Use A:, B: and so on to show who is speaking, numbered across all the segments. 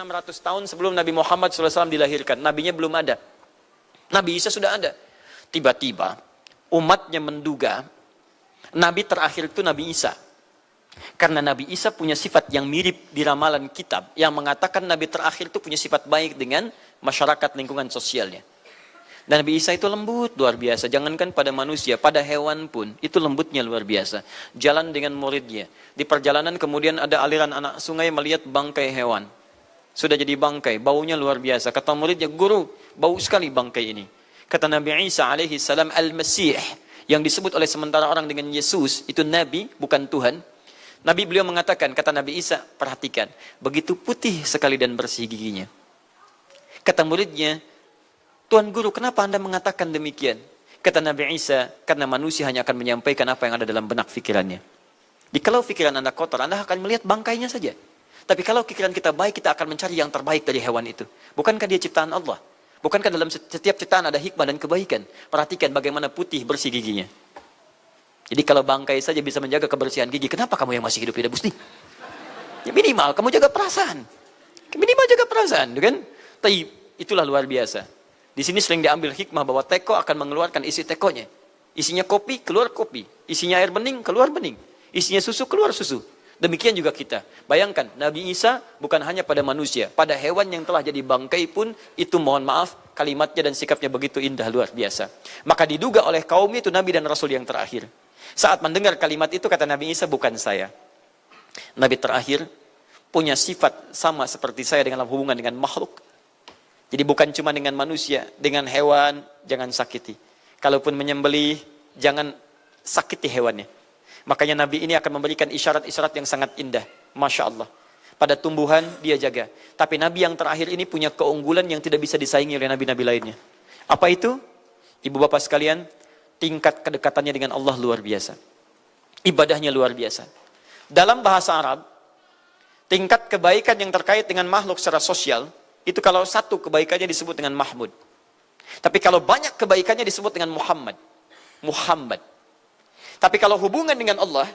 A: 600 tahun sebelum Nabi Muhammad SAW dilahirkan. Nabinya belum ada. Nabi Isa sudah ada. Tiba-tiba umatnya menduga Nabi terakhir itu Nabi Isa. Karena Nabi Isa punya sifat yang mirip di ramalan kitab. Yang mengatakan Nabi terakhir itu punya sifat baik dengan masyarakat lingkungan sosialnya. Dan Nabi Isa itu lembut luar biasa. Jangankan pada manusia, pada hewan pun itu lembutnya luar biasa. Jalan dengan muridnya. Di perjalanan kemudian ada aliran anak sungai melihat bangkai hewan. Sudah jadi bangkai, baunya luar biasa. Kata muridnya, guru, bau sekali bangkai ini. Kata Nabi Isa alaihi salam, Al-Masih, yang disebut oleh sementara orang dengan Yesus, itu Nabi, bukan Tuhan. Nabi beliau mengatakan, kata Nabi Isa, perhatikan, begitu putih sekali dan bersih giginya. Kata muridnya, Tuan Guru, kenapa Anda mengatakan demikian? Kata Nabi Isa, karena manusia hanya akan menyampaikan apa yang ada dalam benak pikirannya. Jadi kalau pikiran Anda kotor, Anda akan melihat bangkainya saja. Tapi kalau pikiran kita baik, kita akan mencari yang terbaik dari hewan itu. Bukankah dia ciptaan Allah? Bukankah dalam setiap ciptaan ada hikmah dan kebaikan? Perhatikan bagaimana putih bersih giginya. Jadi kalau bangkai saja bisa menjaga kebersihan gigi, kenapa kamu yang masih hidup tidak mesti? Ya minimal, kamu jaga perasaan. Minimal jaga perasaan, kan? Tapi itulah luar biasa. Di sini sering diambil hikmah bahwa teko akan mengeluarkan isi tekonya. Isinya kopi, keluar kopi. Isinya air bening, keluar bening. Isinya susu, keluar susu. Demikian juga kita. Bayangkan, Nabi Isa bukan hanya pada manusia. Pada hewan yang telah jadi bangkai pun, itu mohon maaf, kalimatnya dan sikapnya begitu indah, luar biasa. Maka diduga oleh kaumnya itu Nabi dan Rasul yang terakhir. Saat mendengar kalimat itu, kata Nabi Isa, bukan saya. Nabi terakhir punya sifat sama seperti saya dengan hubungan dengan makhluk. Jadi bukan cuma dengan manusia, dengan hewan jangan sakiti. Kalaupun menyembelih, jangan sakiti hewannya. Makanya Nabi ini akan memberikan isyarat-isyarat yang sangat indah. Masya Allah. Pada tumbuhan dia jaga. Tapi Nabi yang terakhir ini punya keunggulan yang tidak bisa disaingi oleh Nabi-Nabi lainnya. Apa itu? Ibu bapak sekalian, tingkat kedekatannya dengan Allah luar biasa. Ibadahnya luar biasa. Dalam bahasa Arab, tingkat kebaikan yang terkait dengan makhluk secara sosial, itu kalau satu kebaikannya disebut dengan Mahmud. Tapi kalau banyak kebaikannya disebut dengan Muhammad. Muhammad. Tapi kalau hubungan dengan Allah,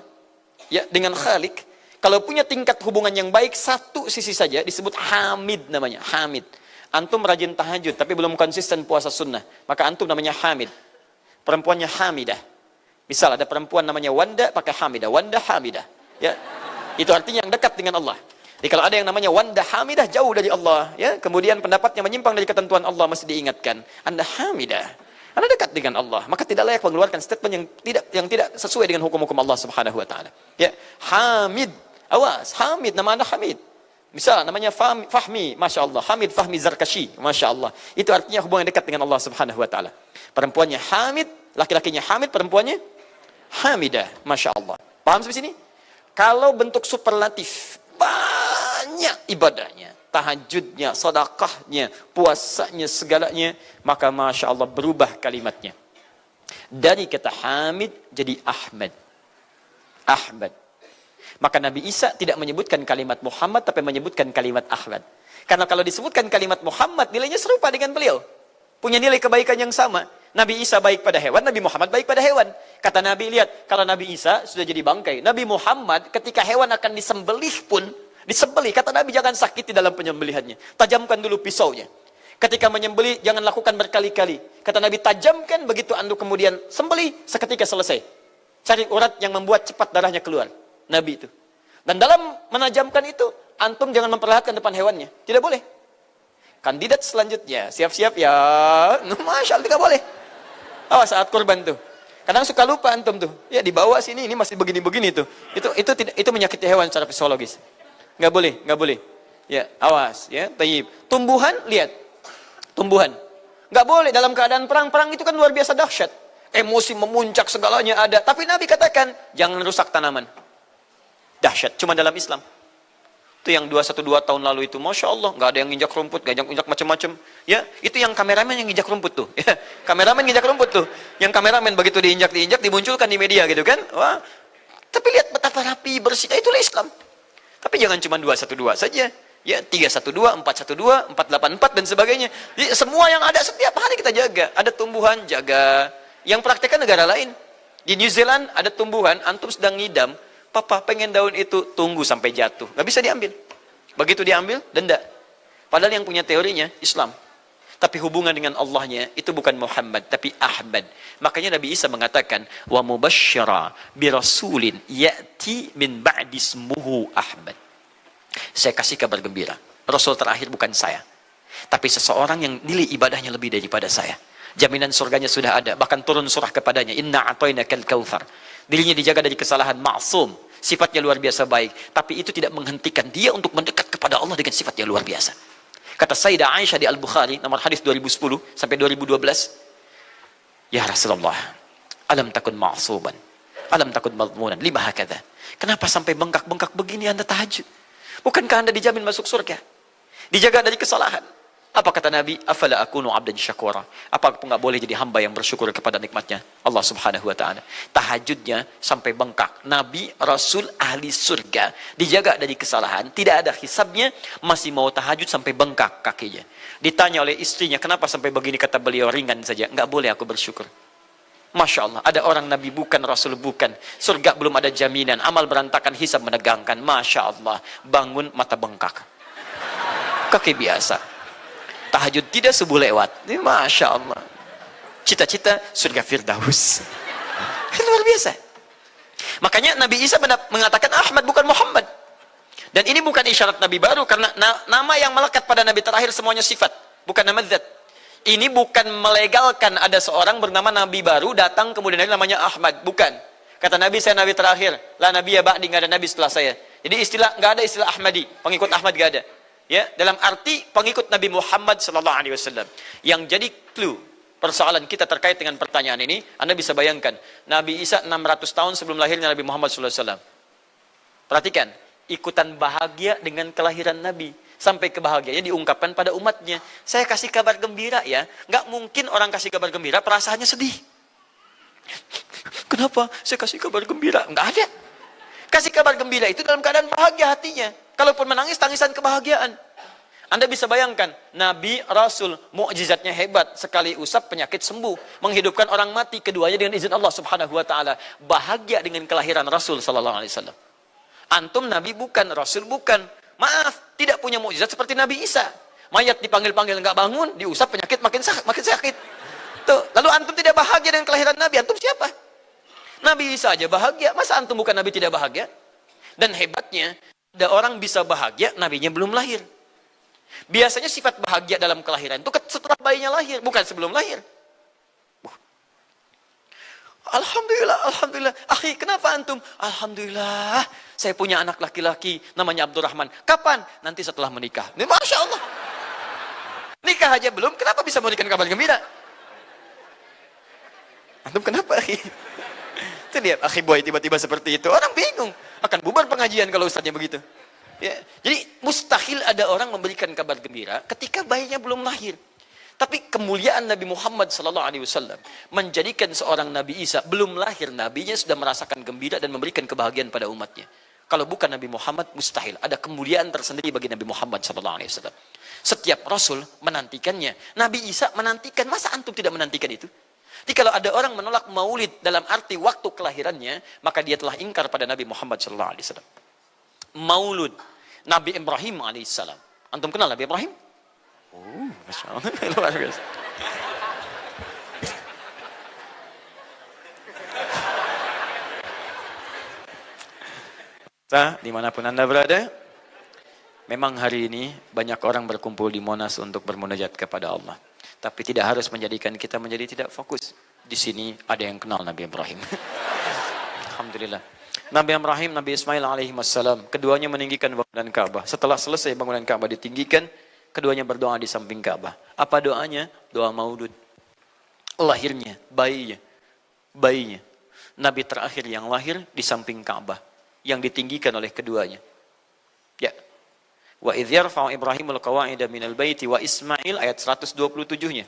A: ya dengan Khalik, kalau punya tingkat hubungan yang baik, satu sisi saja disebut Hamid namanya. Hamid. Antum rajin tahajud, tapi belum konsisten puasa sunnah. Maka antum namanya Hamid. Perempuannya Hamidah. Misal ada perempuan namanya Wanda, pakai Hamidah. Wanda Hamidah. Ya. Itu artinya yang dekat dengan Allah. Jadi kalau ada yang namanya Wanda Hamidah, jauh dari Allah, ya, kemudian pendapatnya menyimpang dari ketentuan Allah, mesti diingatkan. Anda Hamidah, Anda dekat dengan Allah, maka tidak layak mengeluarkan statement yang tidak sesuai dengan hukum-hukum Allah Subhanahu wa taala. Ya, Hamid, awas, Hamid, nama Anda Hamid. Misal namanya Fahmi, Masya Allah, Hamid Fahmi Zarkashi, Masya Allah. Itu artinya hubungan dekat dengan Allah Subhanahu wa taala. Perempuannya Hamid, laki-lakinya Hamid, perempuannya Hamidah, Masya Allah. Paham sampai sini? Kalau bentuk superlatif, banyak ibadahnya, tahajudnya, sedekahnya, puasanya, segalanya, maka Masya Allah berubah kalimatnya. Dari kata Hamid jadi Ahmad. Ahmad. Maka Nabi Isa tidak menyebutkan kalimat Muhammad, tapi menyebutkan kalimat Ahmad. Karena kalau disebutkan kalimat Muhammad, nilainya serupa dengan beliau. Punya nilai kebaikan yang sama. Nabi Isa baik pada hewan, Nabi Muhammad baik pada hewan. Kata Nabi, lihat, kalau Nabi Isa sudah jadi bangkai, Nabi Muhammad ketika hewan akan disembelih pun, disembelih, kata Nabi jangan sakiti dalam penyembelihannya. Tajamkan dulu pisaunya. Ketika menyembelih, jangan lakukan berkali-kali. Kata Nabi, tajamkan, begitu andu kemudian sembelih, seketika selesai. Cari urat yang membuat cepat darahnya keluar. Nabi itu. Dan dalam menajamkan itu, antum jangan memperlihatkan depan hewannya. Tidak boleh. Kandidat selanjutnya, siap-siap ya. Masya Allah, tidak boleh. Awas saat kurban tuh. Kadang suka lupa antum tuh. Ya di bawah sini ini masih begini-begini tuh. Itu menyakiti hewan secara fisiologis. Nggak boleh, nggak boleh. Ya, awas ya. Tayyib. Tumbuhan, lihat. Tumbuhan. Nggak boleh dalam keadaan perang itu kan luar biasa dahsyat. Emosi memuncak segalanya ada. Tapi Nabi katakan, jangan rusak tanaman. Dahsyat, cuma dalam Islam. Itu yang 212 tahun lalu itu, Masya Allah, nggak ada yang nginjak rumput, nggak injak macam-macam. Ya, itu yang kameramen yang nginjak rumput tuh. Ya, kameramen nginjak rumput tuh. Yang kameramen begitu diinjak, dimunculkan di media gitu kan. Wah, tapi lihat betapa rapi, bersih. Itulah Islam. Tapi jangan cuma 212 saja. Ya, 312, 412, 484 dan sebagainya. Jadi, semua yang ada setiap hari kita jaga. Ada tumbuhan, jaga. Yang praktekkan negara lain. Di New Zealand ada tumbuhan, antum sedang ngidam, papa pengen daun itu, tunggu sampai jatuh. Nggak bisa diambil. Begitu diambil, denda. Padahal yang punya teorinya Islam. Tapi hubungan dengan Allahnya itu bukan Muhammad, tapi Ahmad. Makanya Nabi Isa mengatakan, wa mubasysyara bi rasulin ya'ti min ba'di ismuhu Ahmad. Saya kasih kabar gembira. Rasul terakhir bukan saya, tapi seseorang yang nilai ibadahnya lebih daripada saya. Jaminan surganya sudah ada, bahkan turun surah kepadanya, inna a'tainakal kautsar. Dirinya dijaga dari kesalahan, maksum, sifatnya luar biasa baik, tapi itu tidak menghentikan dia untuk mendekat kepada Allah dengan sifat yang luar biasa. Kata Sayyidah Aisyah di Al-Bukhari, nomor hadis 2010 sampai 2012, ya Rasulullah, alam takun ma'suban, alam takun madmunan, lima hakadha. Kenapa sampai bengkak-bengkak begini Anda tahajud? Bukankah Anda dijamin masuk surga? Dijaga dari kesalahan. Apa kata Nabi? Afala akunu abdan syakura. Apa aku nggak boleh jadi hamba yang bersyukur kepada nikmatnya Allah Subhanahu wa taala. Tahajudnya sampai bengkak. Nabi, Rasul, ahli surga, dijaga dari kesalahan, tidak ada hisabnya, masih mau tahajud sampai bengkak kakinya. Ditanya oleh istrinya, kenapa sampai begini? Kata beliau, ringan saja. Nggak boleh aku bersyukur. Masya Allah, ada orang Nabi bukan, Rasul bukan. Surga belum ada jaminan, amal berantakan, hisab menegangkan. Masya Allah, bangun mata bengkak. Kaki biasa. Tahajud tidak subuh lewat. Ini Masya Allah. Cita-cita surga Firdaus. Luar biasa. Makanya Nabi Isa mengatakan Ahmad bukan Muhammad. Dan ini bukan isyarat Nabi baru, karena nama yang melekat pada Nabi terakhir semuanya sifat, bukan nama zat. Ini bukan melegalkan ada seorang bernama Nabi baru datang kemudian namanya Ahmad. Bukan. Kata Nabi, saya Nabi terakhir. La Nabi ya ba'di, nggak ada Nabi setelah saya. Jadi nggak ada istilah Ahmadi. Pengikut Ahmad nggak ada. Ya, dalam arti pengikut Nabi Muhammad sallallahu alaihi wasallam. Yang jadi clue persoalan kita terkait dengan pertanyaan ini, Anda bisa bayangkan, Nabi Isa 600 tahun sebelum lahirnya Nabi Muhammad sallallahu alaihi wasallam. Perhatikan, ikutan bahagia dengan kelahiran Nabi. Sampai kebahagiaannya diungkapkan pada umatnya. Saya kasih kabar gembira ya. Nggak mungkin orang kasih kabar gembira perasaannya sedih. Kenapa saya kasih kabar gembira? Nggak ada. Kasih kabar gembira itu dalam keadaan bahagia hatinya. Kalaupun menangis, tangisan kebahagiaan. Anda bisa bayangkan, Nabi, Rasul, mukjizatnya hebat. Sekali usap, penyakit sembuh. Menghidupkan orang mati, keduanya dengan izin Allah Subhanahu wa ta'ala. Bahagia dengan kelahiran Rasul sallallahu alaihi wasallam. Antum Nabi bukan, Rasul bukan. Maaf, tidak punya mukjizat seperti Nabi Isa. Mayat dipanggil-panggil nggak bangun, diusap penyakit makin sakit. Tuh, lalu antum tidak bahagia dengan kelahiran Nabi, antum siapa? Nabi Isa aja bahagia, masa antum bukan Nabi tidak bahagia? Dan hebatnya, ada orang bisa bahagia, nabinya belum lahir. Biasanya sifat bahagia dalam kelahiran itu setelah bayinya lahir, bukan sebelum lahir. Alhamdulillah, alhamdulillah. Akhi, kenapa antum? Alhamdulillah, saya punya anak laki-laki, namanya Abdurrahman. Kapan? Nanti setelah menikah. Ini Masya Allah. Nikah aja belum, kenapa bisa memberikan kabar gembira? Antum kenapa, akhi? Itu dia, akhi boy tiba-tiba seperti itu. Orang bingung. Akan bubar pengajian kalau ustaznya begitu. Ya. Jadi mustahil ada orang memberikan kabar gembira ketika bayinya belum lahir. Tapi kemuliaan Nabi Muhammad SAW menjadikan seorang Nabi Isa belum lahir, nabinya sudah merasakan gembira dan memberikan kebahagiaan pada umatnya. Kalau bukan Nabi Muhammad, mustahil. Ada kemuliaan tersendiri bagi Nabi Muhammad SAW. Setiap Rasul menantikannya. Nabi Isa menantikan. Masa antum tidak menantikan itu? Jadi kalau ada orang menolak maulid dalam arti waktu kelahirannya, maka dia telah ingkar pada Nabi Muhammad SAW. Maulud Nabi Ibrahim AS. Antum kenal Nabi Ibrahim? Oh, Masya Allah. Luar biasa. Dimanapun Anda berada, memang hari ini banyak orang berkumpul di Monas untuk bermunajat kepada Allah. Tapi tidak harus menjadikan kita menjadi tidak fokus. Di sini ada yang kenal Nabi Ibrahim. Alhamdulillah. Nabi Ibrahim, Nabi Ismail alaihi wassalam, keduanya meninggikan bangunan Ka'bah. Setelah selesai bangunan Ka'bah ditinggikan, keduanya berdoa di samping Ka'bah. Apa doanya? Doa maulud. Lahirnya, bayinya. Nabi terakhir yang lahir di samping Ka'bah, yang ditinggikan oleh keduanya. Ya. Wa idh yarfa'u Ibrahimul qawa'ida minal baiti wa Ismail, ayat 127-nya.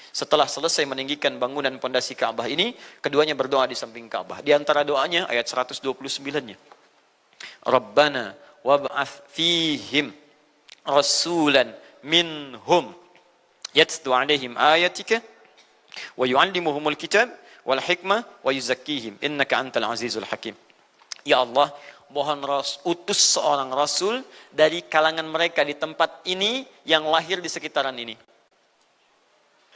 A: Setelah selesai meninggikan bangunan pondasi Ka'bah ini, keduanya berdoa di samping Ka'bah. Di antara doanya ayat 129-nya. Rabbana wab'ath fihim rasulan minhum yatlu 'alaihim ayatika wa yu'allimuhumul kitab wal hikmah wa yuzakkihim innaka antal azizul hakim. Ya Allah, utus seorang rasul dari kalangan mereka di tempat ini yang lahir di sekitaran ini.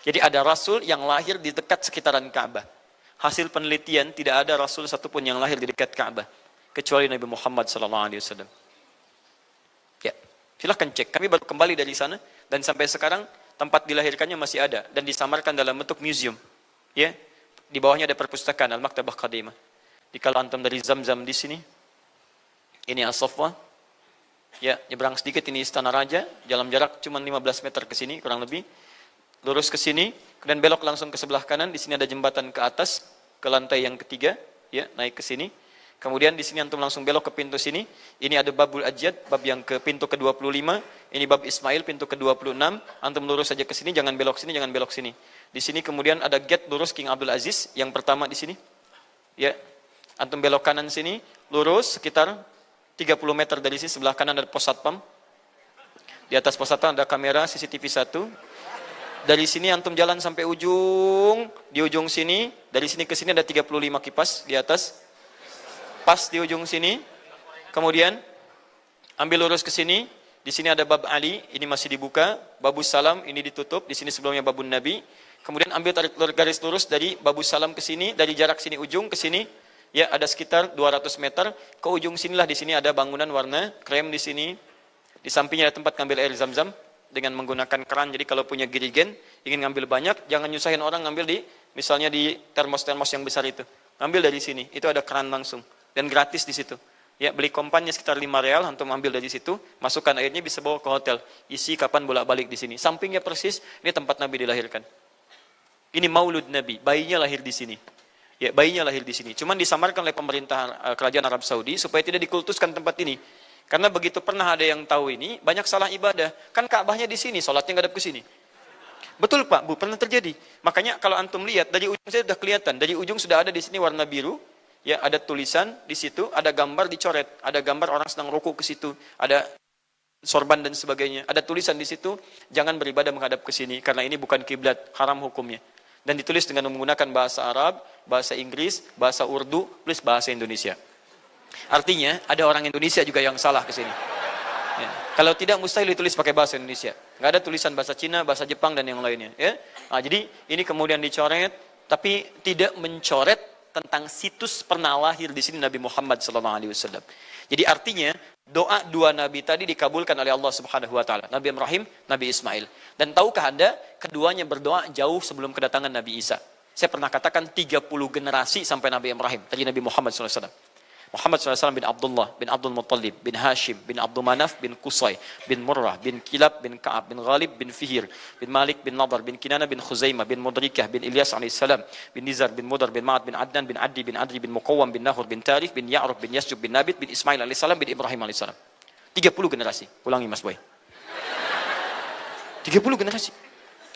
A: Jadi ada rasul yang lahir di dekat sekitaran Ka'bah. Hasil penelitian tidak ada rasul satupun yang lahir di dekat Ka'bah kecuali Nabi Muhammad SAW. Ya, silahkan cek. Kami baru kembali dari sana dan sampai sekarang tempat dilahirkannya masih ada dan disamarkan dalam bentuk museum. Ya, di bawahnya ada perpustakaan Al-Maktabah Qadimah. Di kalau antum dari Zamzam di sini, ini As-Saffah. Ya, nyebrang sedikit ini Istana Raja, dalam jarak cuma 15 meter ke sini kurang lebih. Lurus ke sini, kemudian belok langsung ke sebelah kanan. Di sini ada jembatan ke atas, ke lantai yang ketiga, ya, naik ke sini. Kemudian di sini antum langsung belok ke pintu sini. Ini ada Babul Ajjad, bab yang ke pintu ke-25. Ini bab Ismail, pintu ke-26. Antum lurus saja ke sini, jangan belok sini, jangan belok sini. Di sini kemudian ada gate lurus King Abdul Aziz, yang pertama di sini. Ya, antum belok kanan sini, lurus sekitar 30 meter dari sini, sebelah kanan ada pos satpam. Di atas pos satpam ada kamera CCTV 1. Dari sini antum jalan sampai ujung, di ujung sini, dari sini ke sini ada 35 kipas di atas. Pas di ujung sini. Kemudian ambil lurus ke sini, di sini ada bab Ali, ini masih dibuka, babus salam ini ditutup, di sini sebelumnya babun Nabi. Kemudian ambil tarik garis lurus dari babus salam ke sini, dari jarak sini ujung ke sini, ya ada sekitar 200 meter. Ke ujung sinilah, di sini ada bangunan warna krem di sini. Di sampingnya ada tempat ngambil air Zam-Zam dengan menggunakan keran. Jadi kalau punya girigen, ingin ngambil banyak, jangan nyusahin orang ngambil di, misalnya di termos-termos yang besar itu. Ngambil dari sini, itu ada keran langsung. Dan gratis di situ. Ya, beli kompannya sekitar 5 real, antum ambil dari situ, masukkan airnya, bisa bawa ke hotel. Isi kapan bolak-balik di sini. Sampingnya persis, ini tempat Nabi dilahirkan. Ini maulud Nabi, bayinya lahir di sini. Ya, bayinya lahir di sini. Cuman disamarkan oleh pemerintah kerajaan Arab Saudi supaya tidak dikultuskan tempat ini. Karena begitu pernah ada yang tahu ini, banyak salah ibadah. Kan Ka'bahnya di sini, sholatnya ngadep ke sini. Betul Pak, Bu, pernah terjadi. Makanya kalau antum lihat, dari ujung saya sudah kelihatan. Dari ujung sudah ada di sini warna biru. Ya, ada tulisan di situ, ada gambar dicoret. Ada gambar orang sedang rukuk ke situ. Ada sorban dan sebagainya. Ada tulisan di situ, jangan beribadah menghadap ke sini. Karena ini bukan kiblat, haram hukumnya. Dan ditulis dengan menggunakan bahasa Arab, bahasa Inggris, bahasa Urdu, plus bahasa Indonesia. Artinya ada orang Indonesia juga yang salah ke sini. Ya. Kalau tidak mustahil ditulis pakai bahasa Indonesia. Nggak ada tulisan bahasa Cina, bahasa Jepang dan yang lainnya. Ya. Nah, jadi ini kemudian dicoret, tapi tidak mencoret tentang situs pernah lahir di sini Nabi Muhammad SAW. Jadi artinya doa dua Nabi tadi dikabulkan oleh Allah Subhanahu Wa Taala. Nabi Ibrahim, Nabi Ismail. Dan tahukah Anda keduanya berdoa jauh sebelum kedatangan Nabi Isa. Saya pernah katakan 30 generasi sampai Nabi Ibrahim, tadi Nabi Muhammad SAW. Muhammad SAW bin Abdullah, bin Abdul Muttalib, bin Hashim, bin Abdul Manaf, bin Qusay, bin Murrah, bin Kilab, bin Ka'ab, bin Ghalib, bin Fihir, bin Malik, bin Nadar, bin Kinana, bin Khuzaimah, bin Mudrikah, bin Ilyas AS, bin Nizar, bin Mudar, bin Ma'ad, bin Adnan, bin Addi, bin Adri, bin Muqawwam, bin Nahur, bin Tarif, bin Ya'ruf, bin Yasjub, bin Nabit, bin Ismail AS, bin Ibrahim AS. 30 generasi. Ulangi Mas Boy. 30 generasi.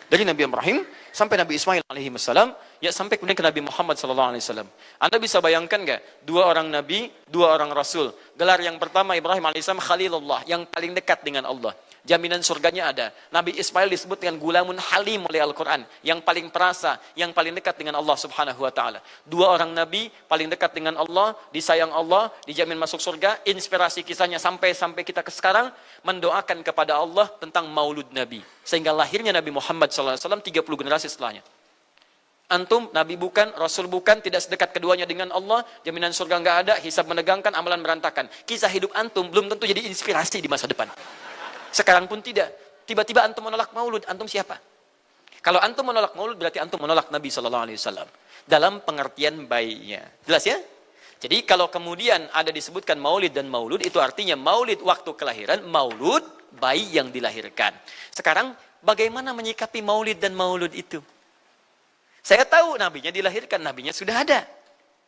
A: Dari Nabi Ibrahim sampai Nabi Ismail alaihissalam, ya sampai kemudian ke Nabi Muhammad sallallahu alaihi wasallam. Anda bisa bayangkan enggak? Dua orang nabi, dua orang rasul. Gelar yang pertama Ibrahim alaihissalam Khalilullah, yang paling dekat dengan Allah. Jaminan surganya ada. Nabi Ismail disebut dengan gulamun halim oleh Al-Quran. Yang paling perasa, yang paling dekat dengan Allah subhanahu wa ta'ala. Dua orang nabi, paling dekat dengan Allah, disayang Allah, dijamin masuk surga. Inspirasi kisahnya sampai kita ke sekarang, mendoakan kepada Allah tentang maulud Nabi. Sehingga lahirnya Nabi Muhammad SAW 30 generasi setelahnya. Antum, Nabi bukan, Rasul bukan, tidak sedekat keduanya dengan Allah, jaminan surga nggak ada, hisab menegangkan, amalan berantakan. Kisah hidup antum belum tentu jadi inspirasi di masa depan. Sekarang pun tidak. Tiba-tiba antum menolak maulud, antum siapa? Kalau antum menolak maulud, berarti antum menolak Nabi SAW. Dalam pengertian baiknya. Jelas ya? Jadi kalau kemudian ada disebutkan maulid dan maulud, itu artinya maulid waktu kelahiran, maulud bayi yang dilahirkan. Sekarang, bagaimana menyikapi maulid dan maulud itu? Saya tahu nabinya dilahirkan, nabinya sudah ada.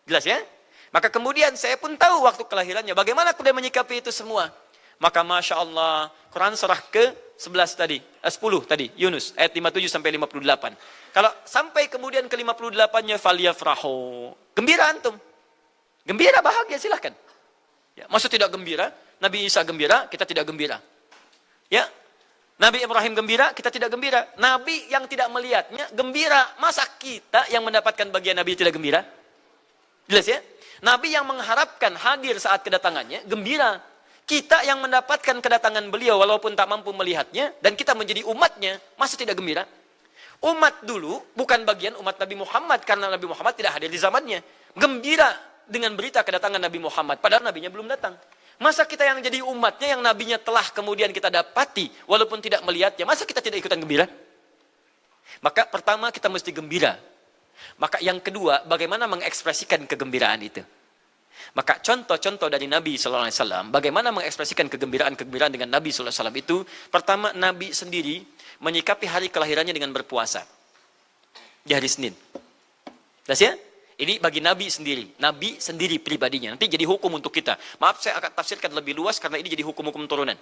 A: Jelas ya? Maka kemudian saya pun tahu waktu kelahirannya. Bagaimana kemudian menyikapi itu semua? Maka Masya Allah, Quran surah ke-11 tadi, 10 tadi, Yunus, ayat 57 sampai 58. Kalau sampai kemudian ke 58-nya, faliyafrahu. Gembira antum. Gembira, bahagia, silahkan. Ya, maksud tidak gembira, Nabi Isa gembira, kita tidak gembira. Ya, Nabi Ibrahim gembira, kita tidak gembira. Nabi yang tidak melihatnya gembira. Masa kita yang mendapatkan bagian Nabi tidak gembira? Jelas ya? Nabi yang mengharapkan hadir saat kedatangannya, gembira. Kita yang mendapatkan kedatangan beliau walaupun tak mampu melihatnya, dan kita menjadi umatnya, masa tidak gembira? Umat dulu bukan bagian umat Nabi Muhammad, karena Nabi Muhammad tidak hadir di zamannya. Gembira dengan berita kedatangan Nabi Muhammad, padahal nabinya belum datang. Masa kita yang jadi umatnya, yang nabinya telah kemudian kita dapati, walaupun tidak melihatnya, masa kita tidak ikutan gembira? Maka pertama kita mesti gembira. Maka yang kedua, bagaimana mengekspresikan kegembiraan itu? Maka contoh-contoh dari Nabi SAW, bagaimana mengekspresikan kegembiraan-kegembiraan dengan Nabi SAW itu, pertama Nabi sendiri menyikapi hari kelahirannya dengan berpuasa. Di hari Senin. Jelas ya? Ini bagi Nabi sendiri pribadinya. Nanti jadi hukum untuk kita. Maaf, saya akan tafsirkan lebih luas karena ini jadi hukum-hukum turunan.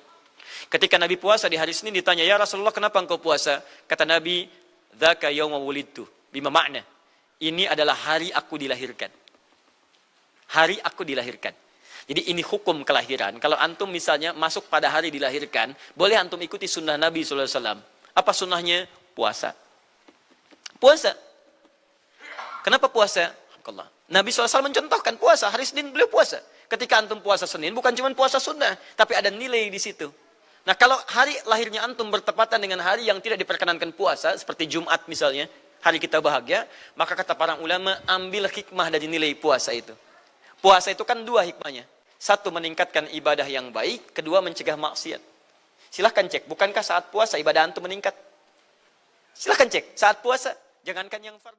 A: Ketika Nabi puasa di hari Senin ditanya, ya Rasulullah kenapa engkau puasa? Kata Nabi, dzaka yauma wulidtu. Bima makna? Ini adalah hari aku dilahirkan. Hari aku dilahirkan. Jadi ini hukum kelahiran. Kalau antum misalnya masuk pada hari dilahirkan, boleh antum ikuti sunnah Nabi SAW. Apa sunnahnya? Puasa. Puasa. Kenapa puasa? Nabi SAW mencontohkan puasa. Hari Senin beliau puasa. Ketika antum puasa Senin, bukan cuma puasa sunnah, tapi ada nilai di situ. Nah, kalau hari lahirnya antum bertepatan dengan hari yang tidak diperkenankan puasa, seperti Jumat misalnya, hari kita bahagia, maka kata para ulama, ambil hikmah dari nilai puasa itu. Puasa itu kan dua hikmahnya. Satu, meningkatkan ibadah yang baik. Kedua, mencegah maksiat. Silahkan cek, bukankah saat puasa ibadah antum meningkat? Silahkan cek, saat puasa, jangankan yang fardu.